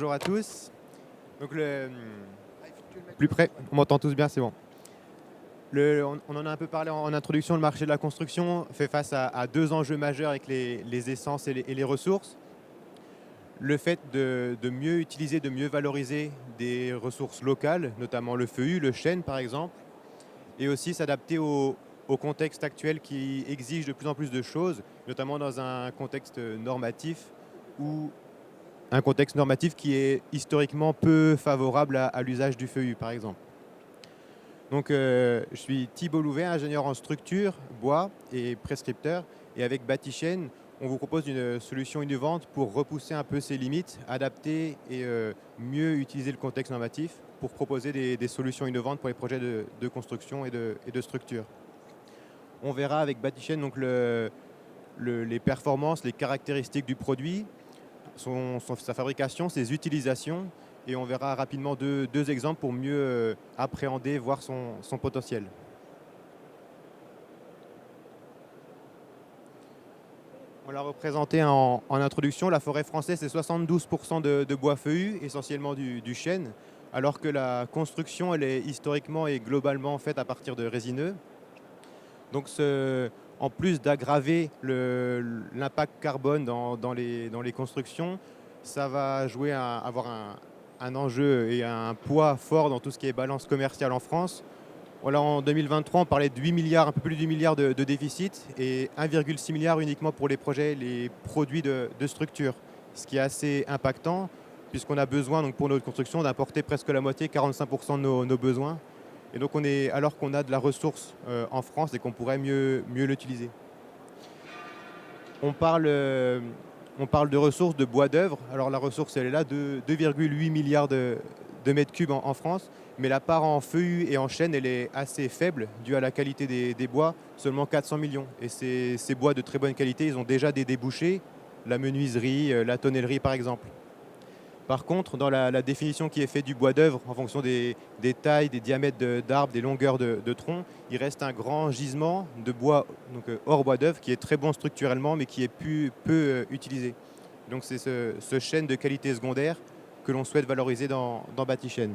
bonjour à tous. Donc plus près, on m'entend tous bien, c'est bon. On en a un peu parlé en introduction, le marché de la construction fait face à deux enjeux majeurs avec les essences et les ressources. Le fait de mieux utiliser, de mieux valoriser des ressources locales, notamment le feuillu, le chêne par exemple, et aussi s'adapter au contexte actuel qui exige de plus en plus de choses, notamment dans un contexte normatif où un contexte normatif qui est historiquement peu favorable à l'usage du feuillu, par exemple. Donc, je suis Thibault Louvet, ingénieur en structure, bois et prescripteur. Et avec Batichène, on vous propose une solution innovante pour repousser un peu ses limites, adapter et mieux utiliser le contexte normatif pour proposer des solutions innovantes pour les projets de construction et de structure. On verra avec Batichène donc les performances, les caractéristiques du produit, sa fabrication, ses utilisations, et on verra rapidement deux exemples pour mieux appréhender, voir son potentiel. On l'a représenté en introduction, la forêt française c'est 72% de bois feuillu, essentiellement du chêne, alors que la construction elle est historiquement et globalement faite à partir de résineux. Donc en plus d'aggraver l'impact carbone dans les constructions, ça va jouer avoir un enjeu et un poids fort dans tout ce qui est balance commerciale en France. Voilà, en 2023, on parlait de 8 milliards, un peu plus de 8 milliards de déficit et 1,6 milliard uniquement pour les projets, les produits de structure, ce qui est assez impactant puisqu'on a besoin, donc pour notre construction, d'importer presque la moitié, 45% de nos besoins. Et donc, alors qu'on a de la ressource en France et qu'on pourrait mieux l'utiliser. On parle de ressources de bois d'œuvre. Alors, la ressource, elle est là, de 2,8 milliards de mètres cubes en France. Mais la part en feuillu et en chêne, elle est assez faible, due à la qualité des bois, seulement 400 millions. Et ces bois de très bonne qualité, ils ont déjà des débouchés, la menuiserie, la tonnellerie, par exemple. Par contre, dans la définition qui est faite du bois d'œuvre, en fonction des tailles, des diamètres d'arbres, des longueurs de troncs, il reste un grand gisement de bois donc, hors bois d'œuvre qui est très bon structurellement mais qui est peu utilisé. Donc c'est ce chêne de qualité secondaire que l'on souhaite valoriser dans Batichène.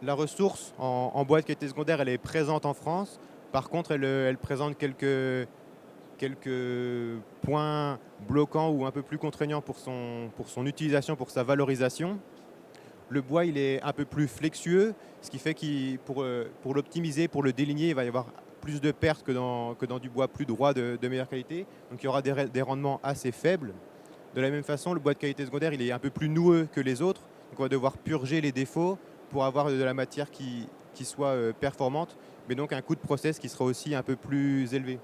La ressource en bois de qualité secondaire, elle est présente en France. Par contre, elle présente quelques points bloquants ou un peu plus contraignants pour son utilisation, pour sa valorisation. Le bois, il est un peu plus flexueux, ce qui fait que pour l'optimiser, pour le déligner, il va y avoir plus de pertes que dans du bois plus droit de meilleure qualité. Donc il y aura des rendements assez faibles. De la même façon, le bois de qualité secondaire, il est un peu plus noueux que les autres. Donc on va devoir purger les défauts pour avoir de la matière qui soit performante, mais donc un coût de process qui sera aussi un peu plus élevé.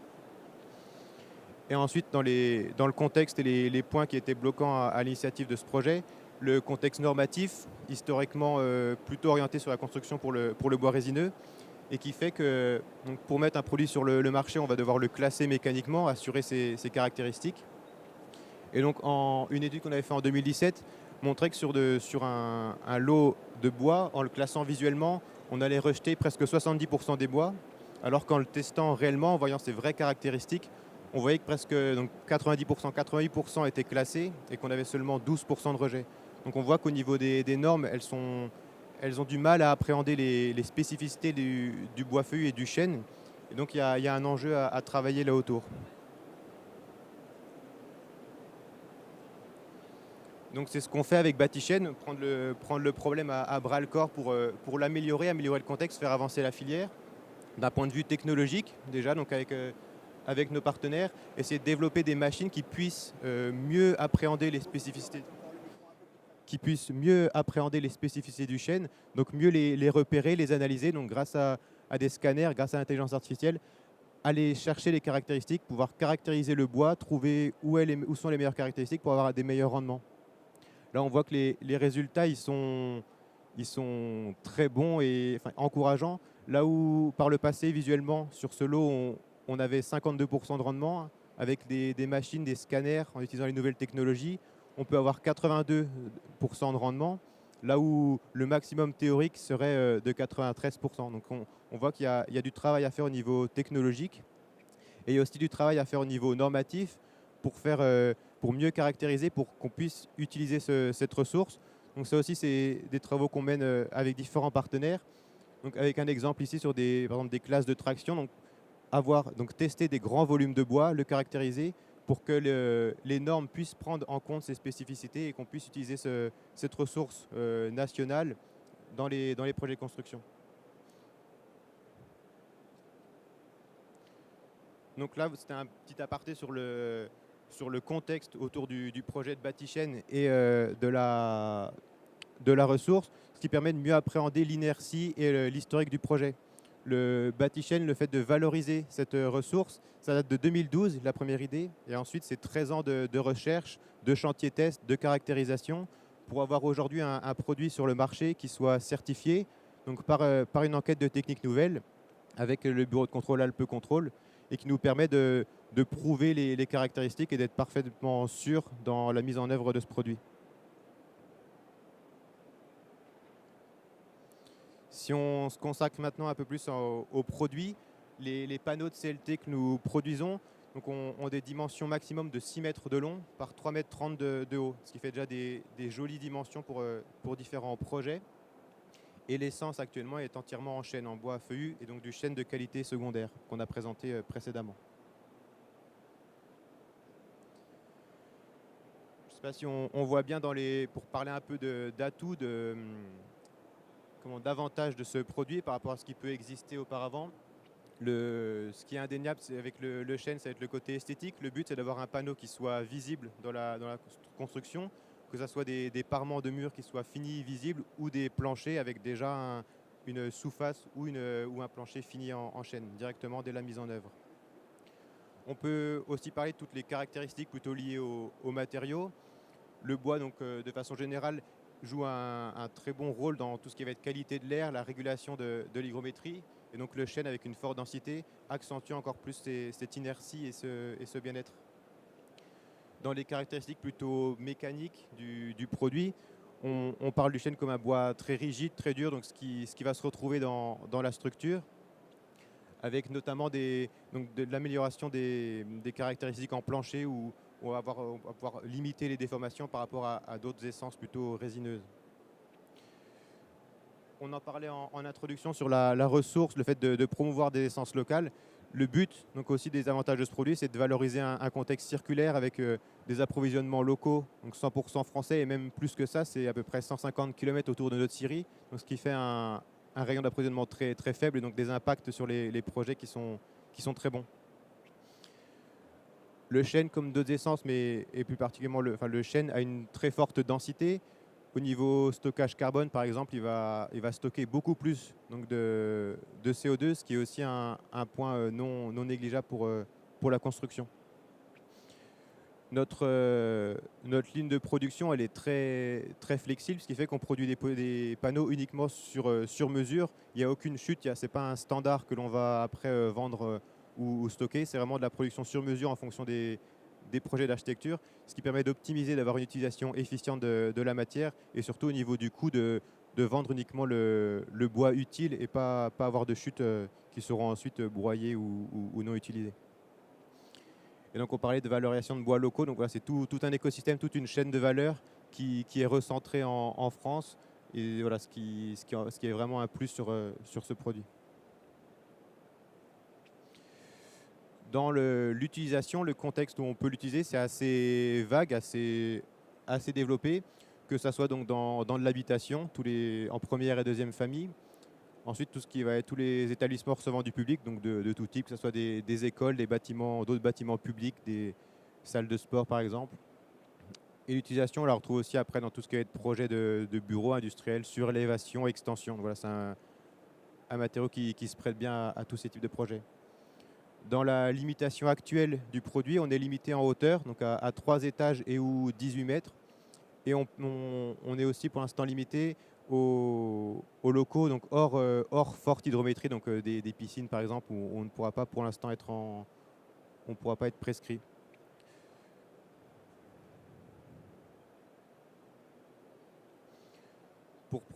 Et ensuite, dans le contexte et les points qui étaient bloquants à l'initiative de ce projet, le contexte normatif, historiquement plutôt orienté sur la construction pour le bois résineux, et qui fait que donc, pour mettre un produit sur le marché, on va devoir le classer mécaniquement, assurer ses caractéristiques. Et donc, une étude qu'on avait faite en 2017 montrait que sur un lot de bois, en le classant visuellement, on allait rejeter presque 70% des bois, alors qu'en le testant réellement, en voyant ses vraies caractéristiques, on voyait que presque donc 90%, 88% étaient classés et qu'on avait seulement 12% de rejet. Donc on voit qu'au niveau des normes, elles ont du mal à appréhender les spécificités du bois feuillu et du chêne. Et donc il y a un enjeu à travailler là autour. Donc c'est ce qu'on fait avec Batichène, prendre le problème à bras le corps pour l'améliorer, améliorer le contexte, faire avancer la filière. D'un point de vue technologique, déjà, donc avec nos partenaires, essayer de développer des machines qui puissent mieux appréhender les spécificités du chêne, donc mieux les repérer, les analyser, donc grâce à des scanners, grâce à l'intelligence artificielle, aller chercher les caractéristiques, pouvoir caractériser le bois, trouver où sont les meilleures caractéristiques pour avoir des meilleurs rendements. Là, on voit que les résultats, ils sont très bons et encourageants. Là où, par le passé, visuellement, sur ce lot, on avait 52% de rendement, avec des machines, des scanners, en utilisant les nouvelles technologies, on peut avoir 82% de rendement, là où le maximum théorique serait de 93%. Donc on voit qu'il y a du travail à faire au niveau technologique et il y a aussi du travail à faire au niveau normatif pour mieux caractériser, pour qu'on puisse utiliser cette ressource. Donc ça aussi, c'est des travaux qu'on mène avec différents partenaires. Donc avec un exemple ici sur par exemple, des classes de traction, donc tester des grands volumes de bois, le caractériser pour que les normes puissent prendre en compte ces spécificités et qu'on puisse utiliser cette ressource nationale dans les projets de construction. Donc là, c'était un petit aparté sur le contexte autour du projet de Batichène et de la ressource, ce qui permet de mieux appréhender l'inertie et l'historique du projet. Le Batichène, le fait de valoriser cette ressource, ça date de 2012, la première idée, et ensuite c'est 13 ans de recherche, de chantier test, de caractérisation, pour avoir aujourd'hui un produit sur le marché qui soit certifié donc par une enquête de techniques nouvelles avec le bureau de contrôle Alpes Contrôle et qui nous permet de prouver les caractéristiques et d'être parfaitement sûr dans la mise en œuvre de ce produit. Si on se consacre maintenant un peu plus aux produits, les panneaux de CLT que nous produisons ont des dimensions maximum de 6 mètres de long par 3 mètres 30 de haut, ce qui fait déjà des jolies dimensions pour différents projets. Et l'essence actuellement est entièrement en chêne, en bois feuillu, et donc du chêne de qualité secondaire qu'on a présenté précédemment. Je ne sais pas si on voit bien pour parler un peu d'atouts, d'avantages de ce produit par rapport à ce qui peut exister auparavant. Ce qui est indéniable avec le chêne, ça va être le côté esthétique. Le but, c'est d'avoir un panneau qui soit visible dans la construction, que ce soit des parements de murs qui soient finis, visibles, ou des planchers avec déjà une sous-face ou un plancher fini en chêne, directement dès la mise en œuvre. On peut aussi parler de toutes les caractéristiques plutôt liées aux matériaux. Le bois, de façon générale, joue un très bon rôle dans tout ce qui va être qualité de l'air, la régulation de l'hygrométrie. Et donc le chêne, avec une forte densité, accentue encore plus cette inertie et ce bien-être. Dans les caractéristiques plutôt mécaniques du produit, on parle du chêne comme un bois très rigide, très dur, donc ce qui va se retrouver dans la structure, avec notamment de l'amélioration des caractéristiques en plancher où on va pouvoir limiter les déformations par rapport à d'autres essences plutôt résineuses. On en parlait en introduction sur la ressource, le fait de promouvoir des essences locales. Le but, donc aussi des avantages de ce produit, c'est de valoriser un contexte circulaire avec des approvisionnements locaux, donc 100% français, et même plus que ça, c'est à peu près 150 km autour de notre scierie, donc ce qui fait un rayon d'approvisionnement très, très faible et donc des impacts sur les projets qui sont très bons. Le chêne, comme d'autres essences, et plus particulièrement le chêne, a une très forte densité. Au niveau stockage carbone, par exemple, il va stocker beaucoup plus de CO2, ce qui est aussi un point non négligeable pour la construction. Notre ligne de production, elle est très, très flexible, ce qui fait qu'on produit des panneaux uniquement sur mesure. Il n'y a aucune chute, ce n'est pas un standard que l'on va après vendre ou stocker. C'est vraiment de la production sur mesure en fonction des projets d'architecture, ce qui permet d'optimiser, d'avoir une utilisation efficiente de la matière et surtout au niveau du coût de vendre uniquement le bois utile et pas avoir de chutes qui seront ensuite broyées ou non utilisées. Et donc on parlait de valorisation de bois locaux, donc voilà, c'est tout un écosystème, toute une chaîne de valeur qui est recentrée en France et voilà ce qui est vraiment un plus sur ce produit. Dans l'utilisation, le contexte où on peut l'utiliser, c'est assez vague, assez développé, que ce soit donc dans de l'habitation, en première et deuxième famille. Ensuite, tout ce qui va être tous les établissements recevant du public, donc de tout type, que ce soit des écoles, d'autres bâtiments publics, des salles de sport par exemple. Et l'utilisation, on la retrouve aussi après dans tout ce qui va être projet de bureaux industriels, surélévation, extension. Donc voilà, c'est un matériau qui se prête bien à tous ces types de projets. Dans la limitation actuelle du produit, on est limité en hauteur, donc à 3 étages et ou 18 mètres. Et on est aussi pour l'instant limité aux locaux, donc hors forte hydrométrie, donc des piscines par exemple, où on ne pourra pas pour l'instant être prescrit.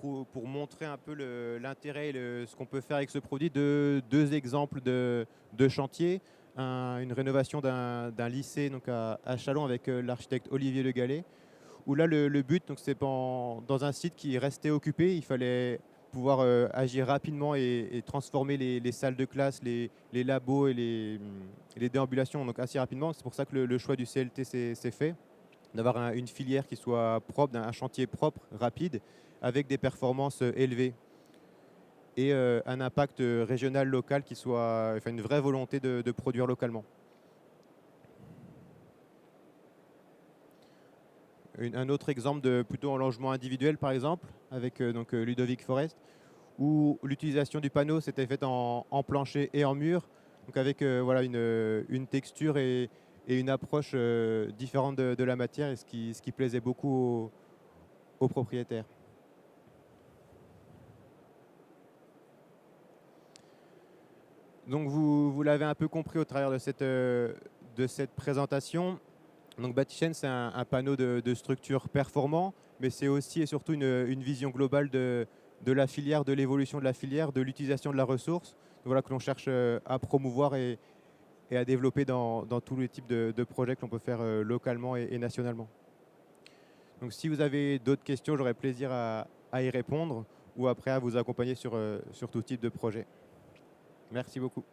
Pour montrer un peu l'intérêt et ce qu'on peut faire avec ce produit, deux exemples de chantier. une rénovation d'un lycée donc à Châlons avec l'architecte Olivier Le Gallet, où là le but, donc c'est dans un site qui restait occupé, il fallait pouvoir agir rapidement et transformer les salles de classe, les labos et les déambulations donc assez rapidement. C'est pour ça que le choix du CLT s'est fait, d'avoir une filière qui soit propre, un chantier propre, rapide, avec des performances élevées et un impact régional, local qui soit, enfin une vraie volonté de produire localement. Un autre exemple de plutôt en logement individuel par exemple, avec Ludovic Forest, où l'utilisation du panneau s'était faite en plancher et en mur, donc avec voilà, une texture et une approche différente de la matière, et ce qui plaisait beaucoup aux propriétaires. Donc vous l'avez un peu compris au travers de cette présentation. Donc Batichen, c'est un panneau de structure performant, mais c'est aussi et surtout une vision globale de la filière, de l'évolution de la filière, de l'utilisation de la ressource, voilà, que l'on cherche à promouvoir et à développer dans tous les types de projets que l'on peut faire localement et nationalement. Donc si vous avez d'autres questions, j'aurai plaisir à y répondre ou après à vous accompagner sur tout type de projet. Merci beaucoup.